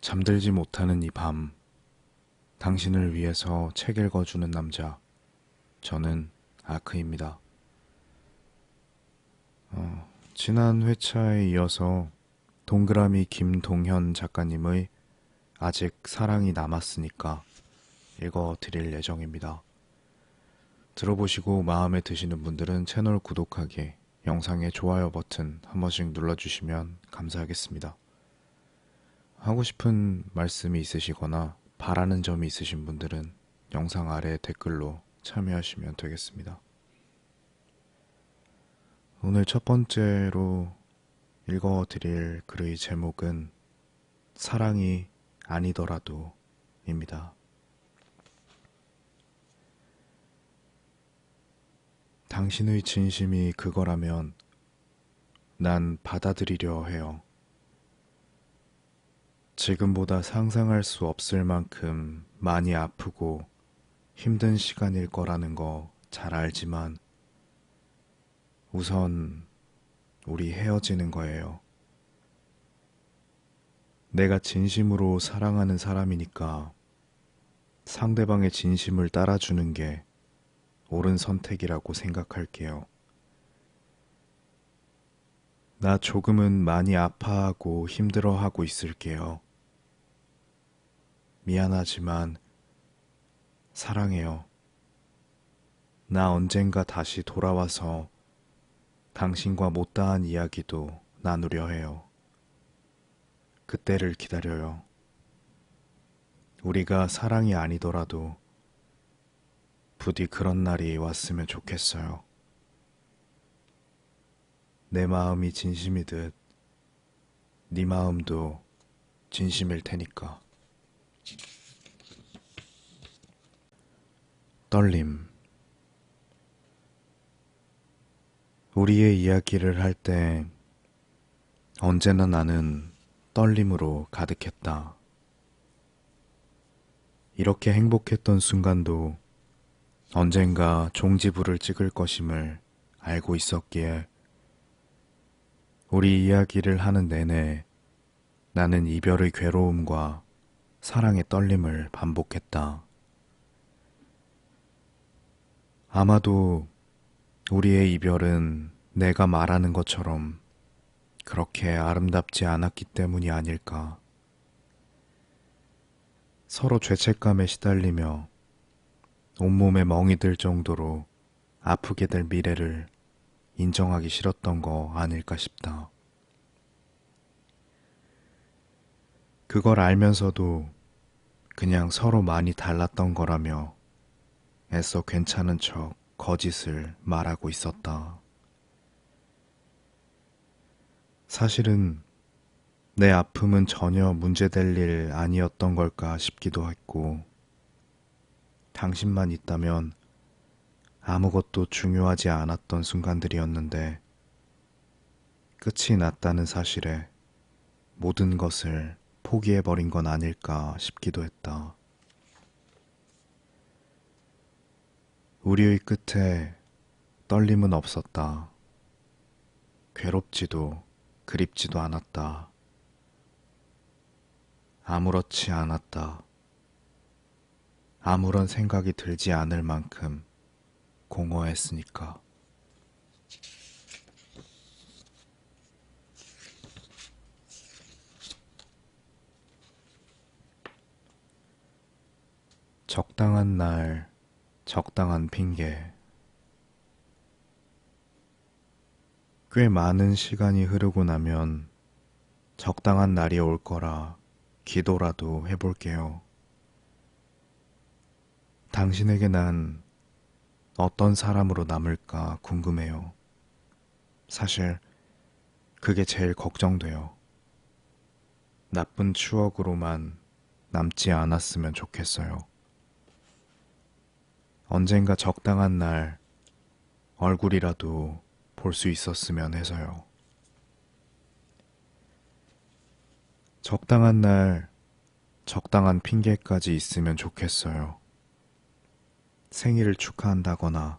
잠들지 못하는 이 밤, 당신을 위해서 책 읽어주는 남자, 저는 아크입니다. 지난 회차에 이어서 동그라미 김동현 작가님의 아직 사랑이 남았으니까 읽어드릴 예정입니다. 들어보시고 마음에 드시는 분들은 채널 구독하기, 영상의 좋아요 버튼 한 번씩 눌러주시면 감사하겠습니다. 하고 싶은 말씀이 있으시거나 바라는 점이 있으신 분들은 영상 아래 댓글로 참여하시면 되겠습니다. 오늘 첫 번째로 읽어드릴 글의 제목은 사랑이 아니더라도 입니다. 당신의 진심이 그거라면 난 받아들이려 해요. 지금보다 상상할 수 없을 만큼 많이 아프고 힘든 시간일 거라는 거 잘 알지만 우선 우리 헤어지는 거예요. 내가 진심으로 사랑하는 사람이니까 상대방의 진심을 따라주는 게 옳은 선택이라고 생각할게요. 나 조금은 많이 아파하고 힘들어하고 있을게요. 미안하지만 사랑해요. 나 언젠가 다시 돌아와서 당신과 못다한 이야기도 나누려 해요. 그때를 기다려요. 우리가 사랑이 아니더라도 부디 그런 날이 왔으면 좋겠어요. 내 마음이 진심이듯 네 마음도 진심일 테니까. 떨림. 우리의 이야기를 할 때 언제나 나는 떨림으로 가득했다. 이렇게 행복했던 순간도 언젠가 종지부를 찍을 것임을 알고 있었기에 우리 이야기를 하는 내내 나는 이별의 괴로움과 사랑의 떨림을 반복했다. 아마도 우리의 이별은 내가 말하는 것처럼 그렇게 아름답지 않았기 때문이 아닐까. 서로 죄책감에 시달리며 온몸에 멍이 들 정도로 아프게 될 미래를 인정하기 싫었던 거 아닐까 싶다. 그걸 알면서도 그냥 서로 많이 달랐던 거라며 애써 괜찮은 척 거짓을 말하고 있었다. 사실은 내 아픔은 전혀 문제될 일 아니었던 걸까 싶기도 했고, 당신만 있다면 아무것도 중요하지 않았던 순간들이었는데, 끝이 났다는 사실에 모든 것을 포기해버린 건 아닐까 싶기도 했다. 우리의 끝에 떨림은 없었다. 괴롭지도 그립지도 않았다. 아무렇지 않았다. 아무런 생각이 들지 않을 만큼 공허했으니까. 적당한 날, 적당한 핑계. 꽤 많은 시간이 흐르고 나면 적당한 날이 올 거라 기도라도 해볼게요. 당신에게 난 어떤 사람으로 남을까 궁금해요. 사실 그게 제일 걱정돼요. 나쁜 추억으로만 남지 않았으면 좋겠어요. 언젠가 적당한 날 얼굴이라도 볼 수 있었으면 해서요. 적당한 날, 적당한 핑계까지 있으면 좋겠어요. 생일을 축하한다거나,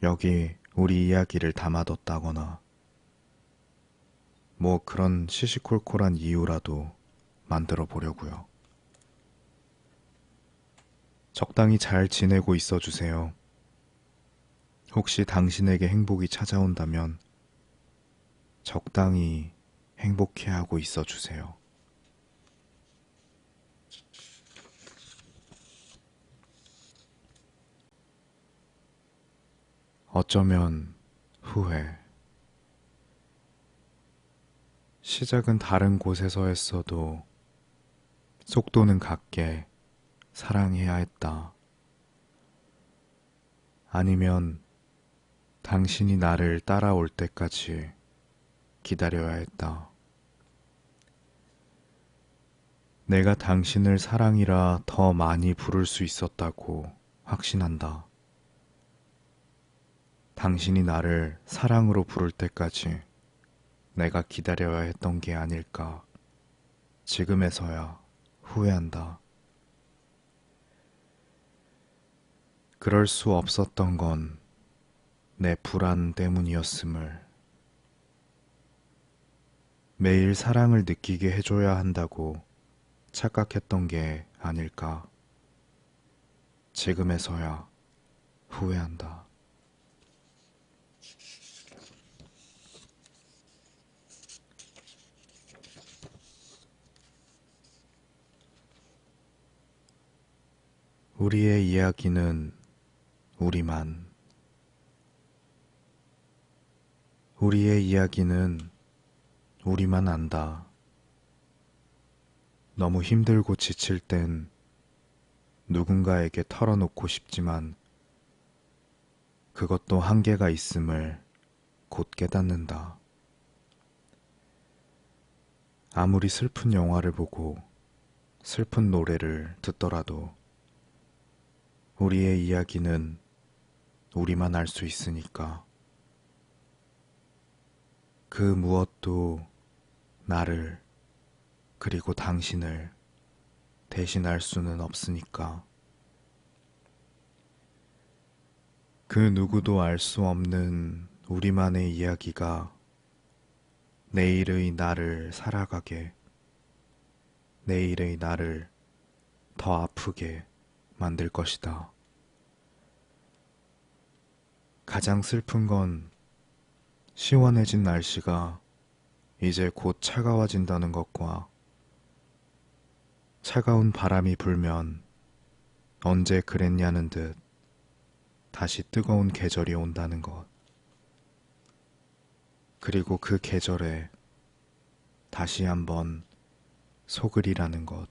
여기 우리 이야기를 담아뒀다거나, 뭐 그런 시시콜콜한 이유라도 만들어 보려고요. 적당히 잘 지내고 있어 주세요. 혹시 당신에게 행복이 찾아온다면 적당히 행복해하고 있어 주세요. 어쩌면 후회. 시작은 다른 곳에서 했어도 속도는 같게 사랑해야 했다. 아니면 당신이 나를 따라올 때까지 기다려야 했다. 내가 당신을 사랑이라 더 많이 부를 수 있었다고 확신한다. 당신이 나를 사랑으로 부를 때까지 내가 기다려야 했던 게 아닐까. 지금에서야 후회한다. 그럴 수 없었던 건 내 불안 때문이었음을. 매일 사랑을 느끼게 해줘야 한다고 착각했던 게 아닐까. 지금에서야 후회한다. 우리의 이야기는 우리만. 우리의 이야기는 우리만 안다. 너무 힘들고 지칠 땐 누군가에게 털어놓고 싶지만 그것도 한계가 있음을 곧 깨닫는다. 아무리 슬픈 영화를 보고 슬픈 노래를 듣더라도 우리의 이야기는 우리만 알 수 있으니까. 그 무엇도 나를 그리고 당신을 대신할 수는 없으니까. 그 누구도 알 수 없는 우리만의 이야기가 내일의 나를 살아가게, 내일의 나를 더 아프게 만들 것이다. 가장 슬픈 건 시원해진 날씨가 이제 곧 차가워진다는 것과 차가운 바람이 불면 언제 그랬냐는 듯 다시 뜨거운 계절이 온다는 것. 그리고 그 계절에 다시 한번 속으리라는 것.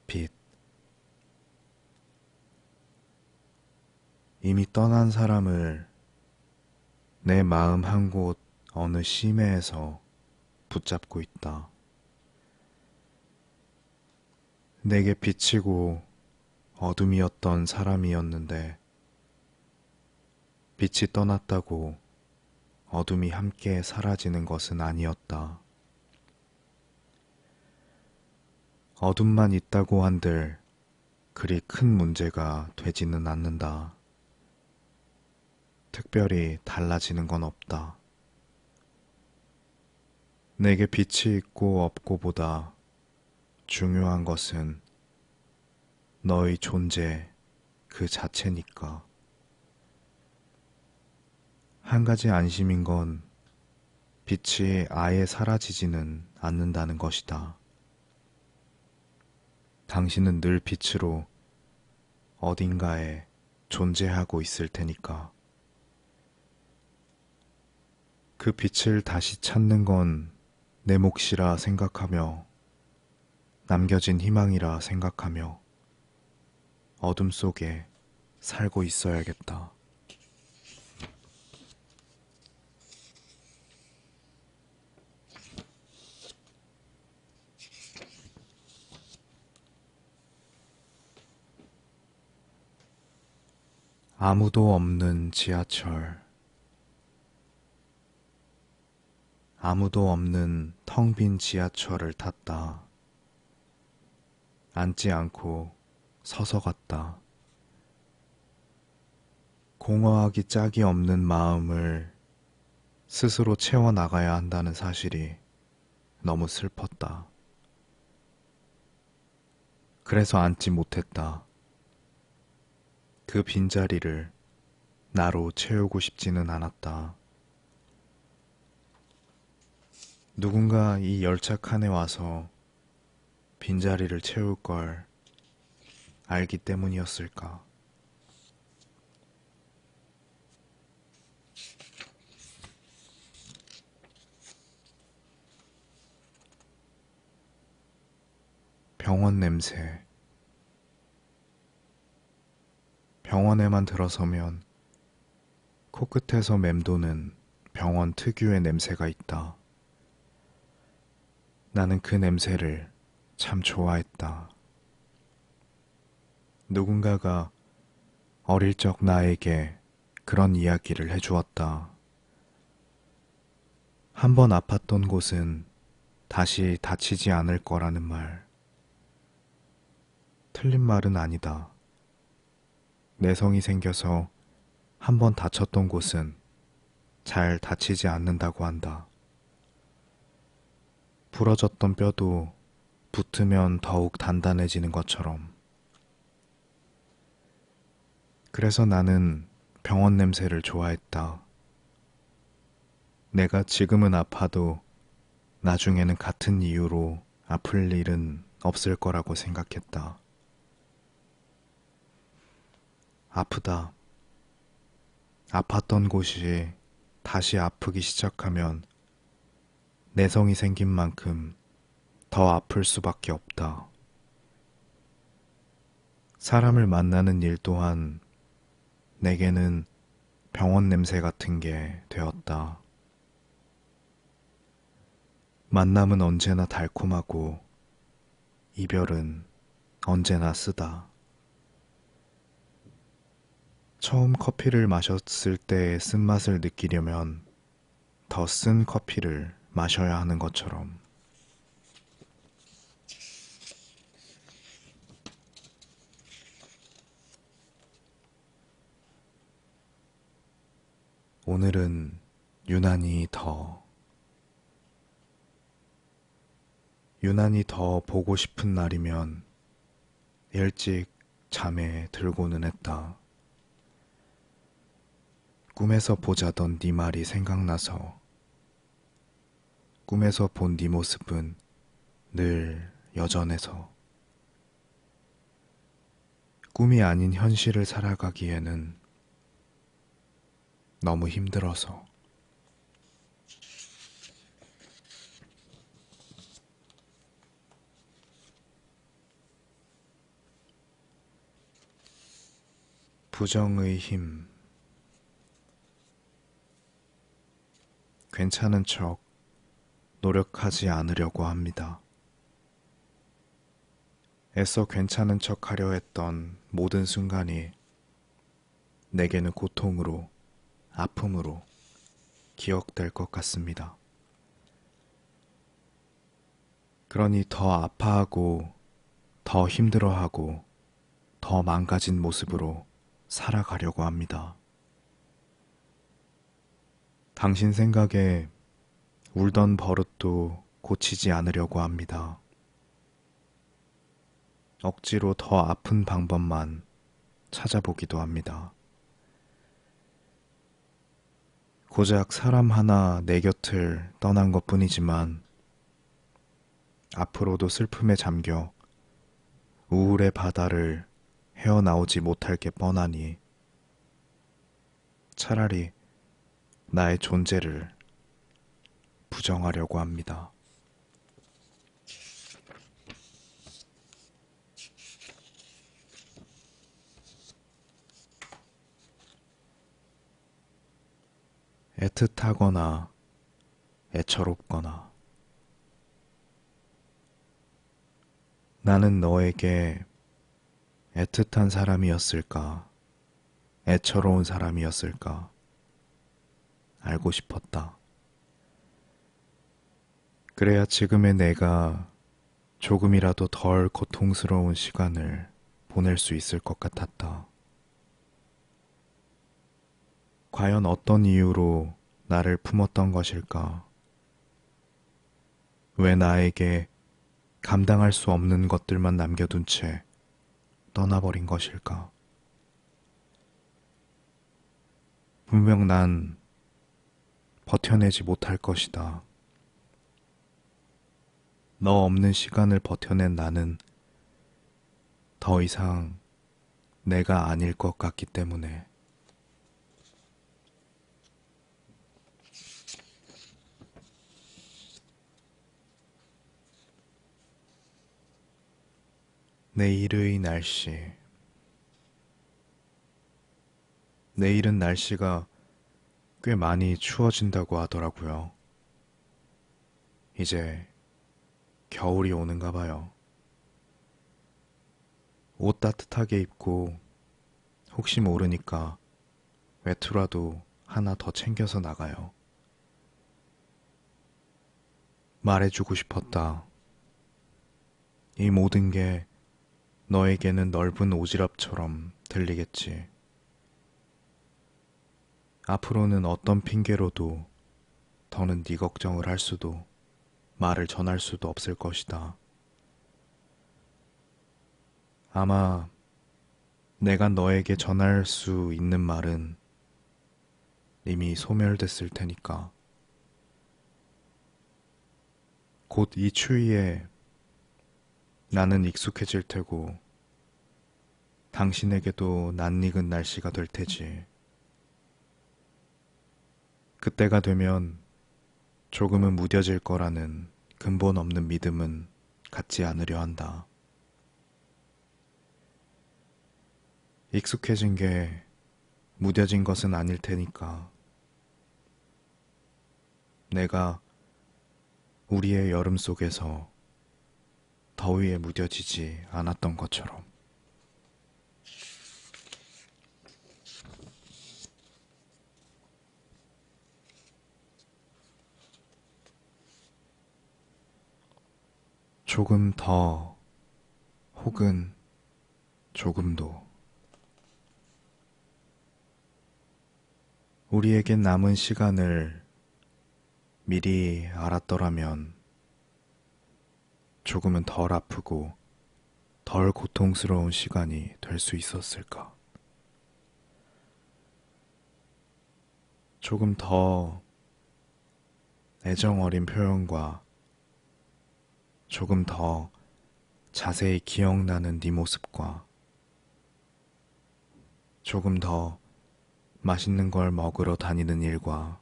빛. 이미 떠난 사람을 내 마음 한 곳 어느 심해에서 붙잡고 있다. 내게 비치고 어둠이었던 사람이었는데 빛이 떠났다고 어둠이 함께 사라지는 것은 아니었다. 어둠만 있다고 한들 그리 큰 문제가 되지는 않는다. 특별히 달라지는 건 없다. 내게 빛이 있고 없고보다 중요한 것은 너의 존재 그 자체니까. 한 가지 안심인 건 빛이 아예 사라지지는 않는다는 것이다. 당신은 늘 빛으로 어딘가에 존재하고 있을 테니까. 그 빛을 다시 찾는 건 내 몫이라 생각하며 남겨진 희망이라 생각하며 어둠 속에 살고 있어야겠다. 아무도 없는 지하철. 아무도 없는 텅 빈 지하철을 탔다. 앉지 않고 서서 갔다. 공허하기 짝이 없는 마음을 스스로 채워나가야 한다는 사실이 너무 슬펐다. 그래서 앉지 못했다. 그 빈자리를 나로 채우고 싶지는 않았다. 누군가 이 열차 칸에 와서 빈자리를 채울 걸 알기 때문이었을까? 병원 냄새. 병원에만 들어서면 코끝에서 맴도는 병원 특유의 냄새가 있다. 나는 그 냄새를 참 좋아했다. 누군가가 어릴 적 나에게 그런 이야기를 해주었다. 한 번 아팠던 곳은 다시 다치지 않을 거라는 말. 틀린 말은 아니다. 내성이 생겨서 한 번 다쳤던 곳은 잘 다치지 않는다고 한다. 부러졌던 뼈도 붙으면 더욱 단단해지는 것처럼. 그래서 나는 병원 냄새를 좋아했다. 내가 지금은 아파도 나중에는 같은 이유로 아플 일은 없을 거라고 생각했다. 아프다. 아팠던 곳이 다시 아프기 시작하면 내성이 생긴 만큼 더 아플 수밖에 없다. 사람을 만나는 일 또한 내게는 병원 냄새 같은 게 되었다. 만남은 언제나 달콤하고 이별은 언제나 쓰다. 처음 커피를 마셨을 때의 쓴맛을 느끼려면 더 쓴 커피를 마셔야 하는 것처럼. 오늘은 유난히 더 보고 싶은 날이면 일찍 잠에 들고는 했다. 꿈에서 보자던 네 말이 생각나서 꿈에서 본 네 모습은 늘 여전해서 꿈이 아닌 현실을 살아가기에는 너무 힘들어서 부정의 힘 괜찮은 척 노력하지 않으려고 합니다. 애써 괜찮은 척 하려 했던 모든 순간이 내게는 고통으로, 아픔으로 기억될 것 같습니다. 그러니 더 아파하고, 더 힘들어하고, 더 망가진 모습으로 살아가려고 합니다. 당신 생각에 울던 버릇도 고치지 않으려고 합니다. 억지로 더 아픈 방법만 찾아보기도 합니다. 고작 사람 하나 내 곁을 떠난 것 뿐이지만 앞으로도 슬픔에 잠겨 우울의 바다를 헤어나오지 못할 게 뻔하니 차라리 나의 존재를 부정하려고 합니다. 애틋하거나 애처롭거나 나는 너에게 애틋한 사람이었을까? 애처로운 사람이었을까? 알고 싶었다. 그래야 지금의 내가 조금이라도 덜 고통스러운 시간을 보낼 수 있을 것 같았다. 과연 어떤 이유로 나를 품었던 것일까? 왜 나에게 감당할 수 없는 것들만 남겨둔 채 떠나버린 것일까? 분명 난 버텨내지 못할 것이다. 너 없는 시간을 버텨낸 나는 더 이상 내가 아닐 것 같기 때문에. 내일의 날씨. 내일은 날씨가 꽤 많이 추워진다고 하더라고요. 이제 겨울이 오는가 봐요. 옷 따뜻하게 입고 혹시 모르니까 외투라도 하나 더 챙겨서 나가요. 말해주고 싶었다. 이 모든 게 너에게는 넓은 오지랖처럼 들리겠지. 앞으로는 어떤 핑계로도 더는 네 걱정을 할 수도 말을 전할 수도 없을 것이다. 아마 내가 너에게 전할 수 있는 말은 이미 소멸됐을 테니까. 곧 이 추위에 나는 익숙해질 테고 당신에게도 낯익은 날씨가 될 테지. 그때가 되면 조금은 무뎌질 거라는 근본 없는 믿음은 갖지 않으려 한다. 익숙해진 게 무뎌진 것은 아닐 테니까. 내가 우리의 여름 속에서 더위에 무뎌지지 않았던 것처럼. 조금 더 혹은 조금도 우리에겐 남은 시간을 미리 알았더라면 조금은 덜 아프고 덜 고통스러운 시간이 될 수 있었을까? 조금 더 애정 어린 표현과 조금 더 자세히 기억나는 네 모습과 조금 더 맛있는 걸 먹으러 다니는 일과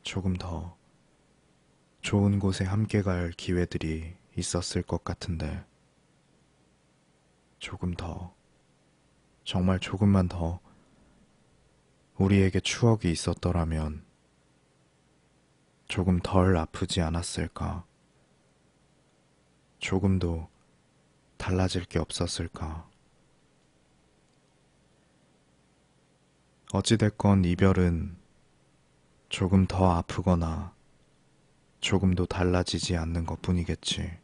조금 더 좋은 곳에 함께 갈 기회들이 있었을 것 같은데 조금 더, 정말 조금만 더 우리에게 추억이 있었더라면 조금 덜 아프지 않았을까? 조금도 달라질 게 없었을까? 어찌됐건 이별은 조금 더 아프거나 조금도 달라지지 않는 것 뿐이겠지.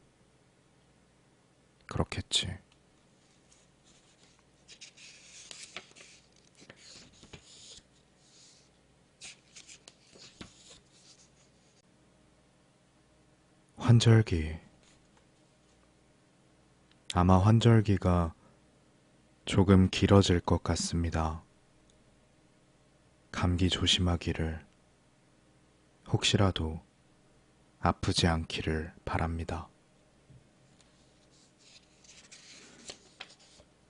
그렇겠지. 환절기. 아마 환절기가 조금 길어질 것 같습니다. 감기 조심하기를, 혹시라도 아프지 않기를 바랍니다.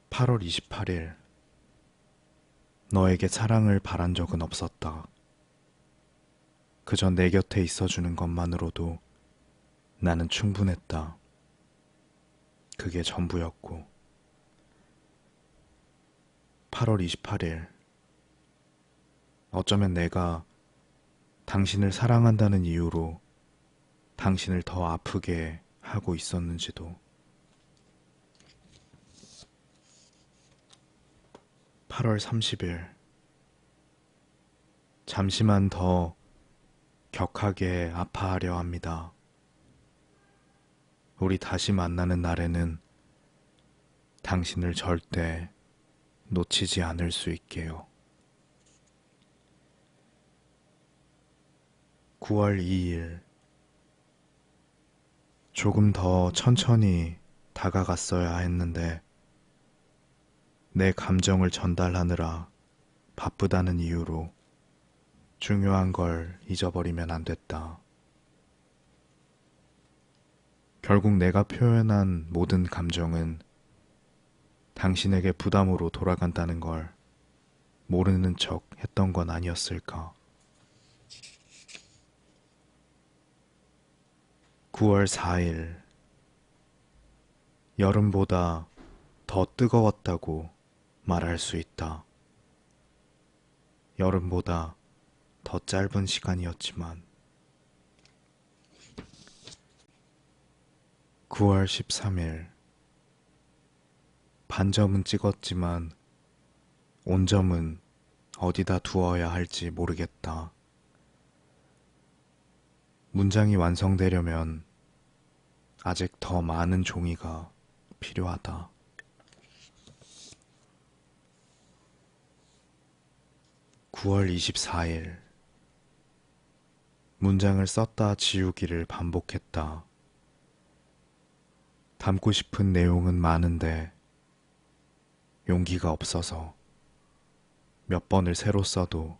8월 28일. 너에게 사랑을 바란 적은 없었다. 그저 내 곁에 있어주는 것만으로도 나는 충분했다. 그게 전부였고. 8월 28일. 어쩌면 내가 당신을 사랑한다는 이유로 당신을 더 아프게 하고 있었는지도. 8월 30일. 잠시만 더 격하게 아파하려 합니다. 우리 다시 만나는 날에는 당신을 절대 놓치지 않을 수 있게요. 9월 2일. 조금 더 천천히 다가갔어야 했는데 내 감정을 전달하느라 바쁘다는 이유로 중요한 걸 잊어버리면 안 됐다. 결국 내가 표현한 모든 감정은 당신에게 부담으로 돌아간다는 걸 모르는 척 했던 건 아니었을까. 9월 4일. 여름보다 더 뜨거웠다고 말할 수 있다. 여름보다 더 짧은 시간이었지만. 9월 13일. 반점은 찍었지만 온점은 어디다 두어야 할지 모르겠다. 문장이 완성되려면 아직 더 많은 종이가 필요하다. 9월 24일. 문장을 썼다 지우기를 반복했다. 담고 싶은 내용은 많은데 용기가 없어서 몇 번을 새로 써도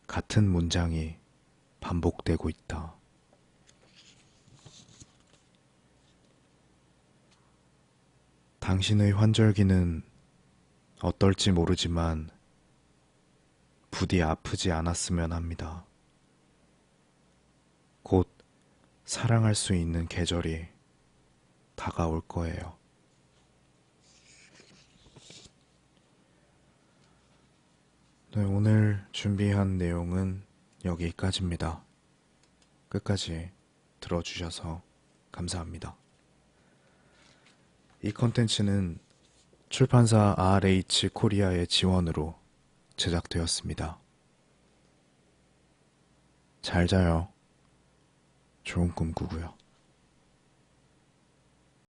같은 문장이 반복되고 있다. 당신의 환절기는 어떨지 모르지만 부디 아프지 않았으면 합니다. 곧 사랑할 수 있는 계절이 다가올 거예요. 네, 오늘 준비한 내용은 여기까지입니다. 끝까지 들어주셔서 감사합니다. 이 컨텐츠는 출판사 RH 코리아의 지원으로 제작되었습니다. 잘 자요. 좋은 꿈 꾸고요.